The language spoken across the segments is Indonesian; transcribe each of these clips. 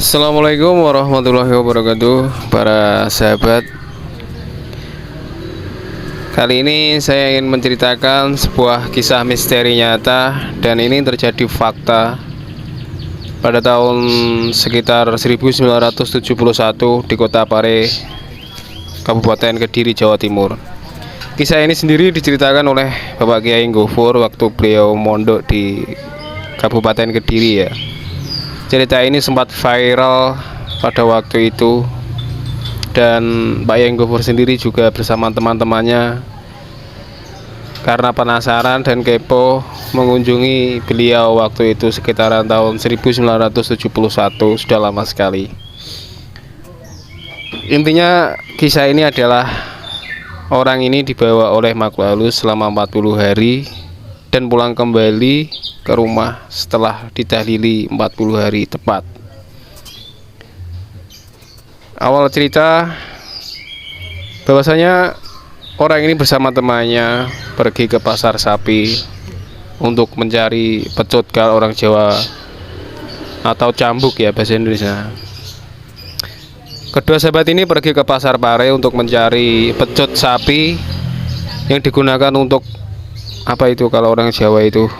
Assalamualaikum warahmatullahi wabarakatuh, para sahabat. Kali ini saya ingin menceritakan sebuah kisah misteri nyata, dan ini terjadi fakta pada tahun sekitar 1971 di Kota Pare, Kabupaten Kediri, Jawa Timur. Kisah ini sendiri diceritakan oleh Bapak Kiai Ngofur waktu beliau mondok di Kabupaten Kediri ya. Cerita ini sempat viral pada waktu itu, dan Pak Kiai Ngofur sendiri juga bersama teman-temannya karena penasaran dan kepo mengunjungi beliau waktu itu sekitaran tahun 1971, sudah lama sekali. Intinya kisah ini adalah orang ini dibawa oleh makhluk halus selama 40 hari dan pulang kembali ke rumah setelah ditahlili 40 hari tepat. Awal cerita bahwasanya orang ini bersama temannya pergi ke pasar sapi untuk mencari pecut kalau orang Jawa, atau cambuk ya bahasa Indonesia. Kedua sahabat ini pergi ke pasar Pare untuk mencari pecut sapi yang digunakan untuk apa itu kalau orang Jawa itu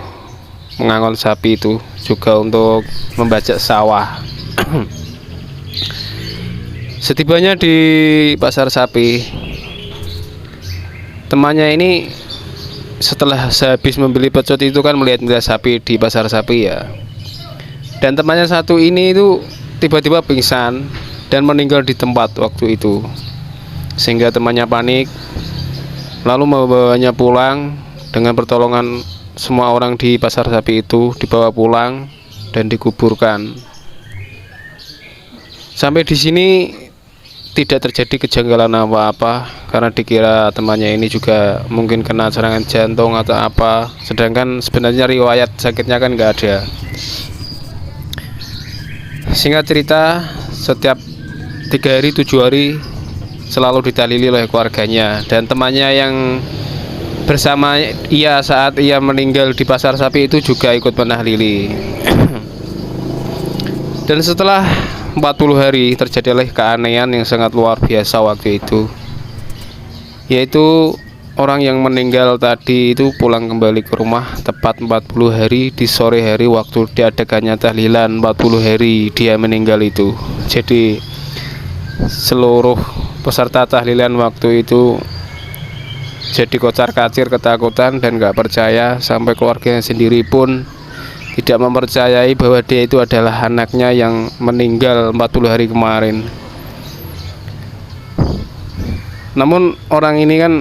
mengangon sapi, itu juga untuk membajak sawah. Setibanya di pasar sapi, temannya ini setelah sehabis membeli pecut itu kan melihat sapi di pasar sapi ya, dan temannya satu ini itu tiba-tiba pingsan dan meninggal di tempat waktu itu, sehingga temannya panik lalu membawanya pulang. Dengan pertolongan semua orang di pasar sapi itu dibawa pulang dan dikuburkan. Sampai di sini tidak terjadi kejanggalan apa-apa karena dikira temannya ini juga mungkin kena serangan jantung atau apa, sedangkan sebenarnya riwayat sakitnya kan nggak ada. Singkat cerita, setiap 3 hari 7 hari selalu ditahlili oleh keluarganya, dan temannya yang bersama ia saat ia meninggal di pasar sapi itu juga ikut menahlili. Dan setelah 40 hari terjadilah keanehan yang sangat luar biasa waktu itu, yaitu orang yang meninggal tadi itu pulang kembali ke rumah tepat 40 hari di sore hari waktu diadakannya tahlilan 40 hari dia meninggal itu. Jadi seluruh peserta tahlilan waktu itu jadi kocar-kacir ketakutan dan gak percaya, sampai keluarganya sendiri pun tidak mempercayai bahwa dia itu adalah anaknya yang meninggal 40 hari kemarin. Namun orang ini kan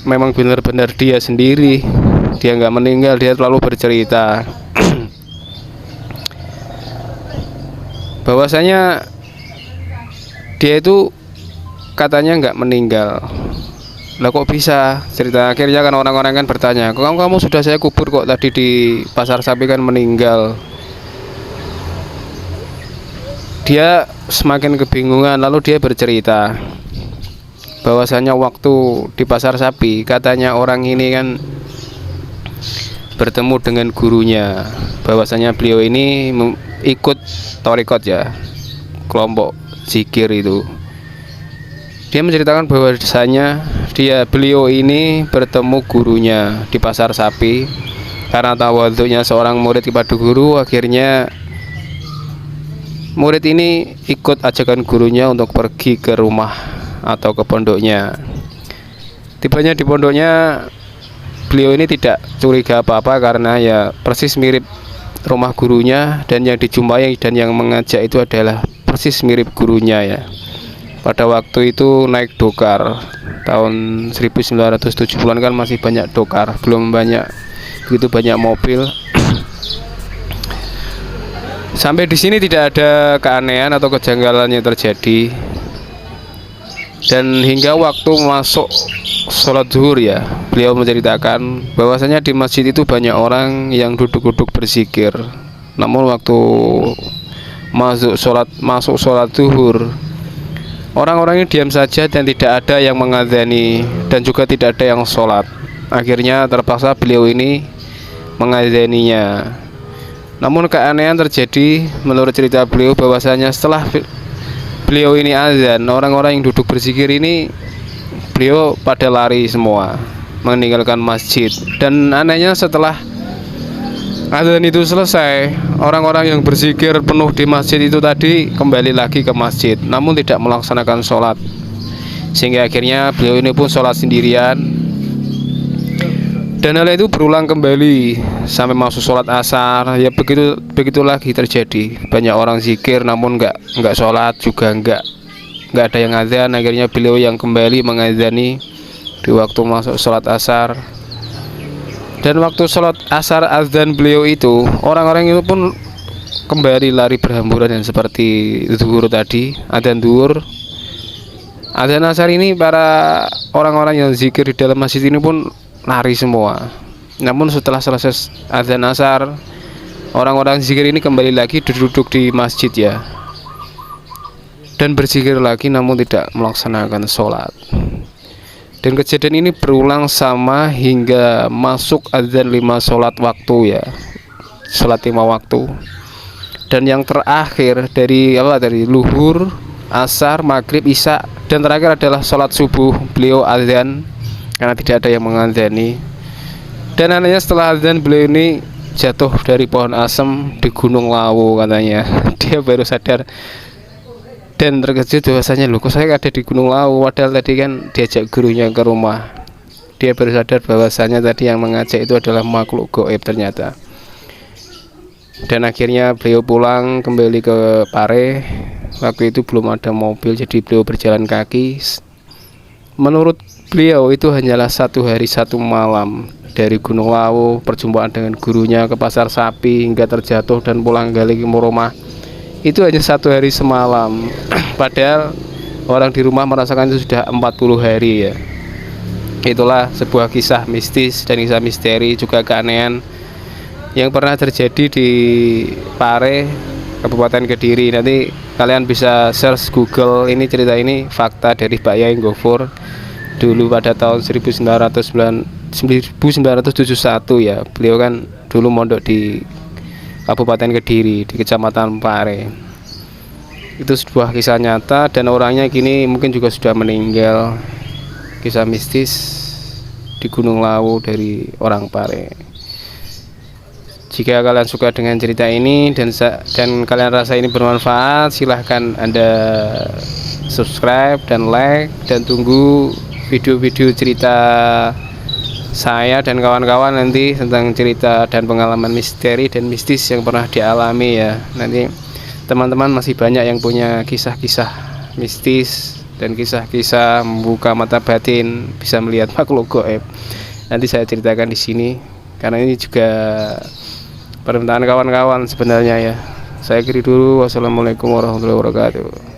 memang benar-benar dia sendiri, dia gak meninggal, dia selalu bercerita bahwasanya dia itu katanya gak meninggal. Lah kok bisa? Cerita akhirnya kan orang-orang kan bertanya, kamu sudah saya kubur kok tadi di pasar sapi kan meninggal. Dia semakin kebingungan, lalu dia bercerita bahwasanya waktu di pasar sapi katanya orang ini kan bertemu dengan gurunya, bahwasanya beliau ini ikut torikot ya, kelompok zikir itu. Dia menceritakan bahwasanya beliau ini bertemu gurunya di pasar sapi. Karena tawadhunya seorang murid kepada guru, akhirnya murid ini ikut ajakan gurunya untuk pergi ke rumah atau ke pondoknya. Tibanya di pondoknya, beliau ini tidak curiga apa-apa karena ya persis mirip rumah gurunya, dan yang dijumpai dan yang mengajak itu adalah persis mirip gurunya ya. Pada waktu itu naik dokar, tahun 1970-an kan masih banyak dokar, belum begitu banyak mobil. Sampai di sini tidak ada keanehan atau kejanggalan yang terjadi. Dan hingga waktu masuk sholat zuhur ya, beliau menceritakan bahwasanya di masjid itu banyak orang yang duduk-duduk berzikir. Namun waktu masuk sholat zuhur, orang-orang ini diam saja dan tidak ada yang mengadzani dan juga tidak ada yang sholat. Akhirnya terpaksa beliau ini mengadzaninya. Namun keanehan terjadi menurut cerita beliau bahwasanya setelah beliau ini azan, orang-orang yang duduk berzikir ini beliau pada lari semua meninggalkan masjid. Dan anehnya setelah azan itu selesai, orang-orang yang berzikir penuh di masjid itu tadi kembali lagi ke masjid, namun tidak melaksanakan sholat. Sehingga akhirnya beliau ini pun sholat sendirian. Dan hal itu berulang kembali sampai masuk sholat asar. Ya begitu lagi terjadi. Banyak orang zikir namun nggak sholat juga nggak ada yang azan. Akhirnya beliau yang kembali mengazani di waktu masuk sholat asar. Dan waktu sholat asar azan beliau itu, orang-orang itu pun kembali lari berhamburan dan seperti zuhur tadi, azan zuhur. Azan asar ini para orang-orang yang zikir di dalam masjid ini pun lari semua. Namun setelah selesai azan asar, orang-orang zikir ini kembali lagi duduk di masjid ya, dan berzikir lagi namun tidak melaksanakan sholat. Dan kejadian ini berulang sama hingga masuk azan 5 sholat waktu ya, sholat 5 waktu. Dan yang terakhir dari luhur, asar, maghrib, isya, dan terakhir adalah sholat subuh beliau azan karena tidak ada yang mengazani. Dan anehnya setelah azan beliau ini jatuh dari pohon asem di Gunung Lawu katanya. Dia baru sadar dan terkejut bahwasanya loh kok saya ada di Gunung Lawu, padahal tadi kan diajak gurunya ke rumah. Dia baru sadar bahwasanya tadi yang mengajak itu adalah makhluk gaib ternyata. Dan akhirnya beliau pulang kembali ke Pare. Waktu itu belum ada mobil, jadi beliau berjalan kaki. Menurut beliau itu hanyalah 1 hari 1 malam, dari Gunung Lawu, perjumpaan dengan gurunya ke pasar sapi, hingga terjatuh dan pulang kembali ke rumah. Itu hanya 1 hari semalam. Padahal orang di rumah merasakan itu sudah 40 hari ya. Itulah sebuah kisah mistis dan kisah misteri juga keanehan yang pernah terjadi di Pare, Kabupaten Kediri. Nanti kalian bisa search Google ini, cerita ini fakta dari Pak Yai Gofur dulu pada tahun 1971 ya. Beliau kan dulu mondok di Kabupaten Kediri di Kecamatan Pare. Itu sebuah kisah nyata dan orangnya kini mungkin juga sudah meninggal. Kisah mistis di Gunung Lawu dari orang Pare. Jika kalian suka dengan cerita ini dan kalian rasa ini bermanfaat, silahkan Anda subscribe dan like, dan tunggu video-video cerita saya dan kawan-kawan nanti tentang cerita dan pengalaman misteri dan mistis yang pernah dialami ya. Nanti teman-teman masih banyak yang punya kisah-kisah mistis dan kisah-kisah membuka mata batin, bisa melihat makhluk gaib. Nanti saya ceritakan di sini karena ini juga permintaan kawan-kawan sebenarnya ya. Saya akhiri dulu. Wassalamualaikum warahmatullahi wabarakatuh.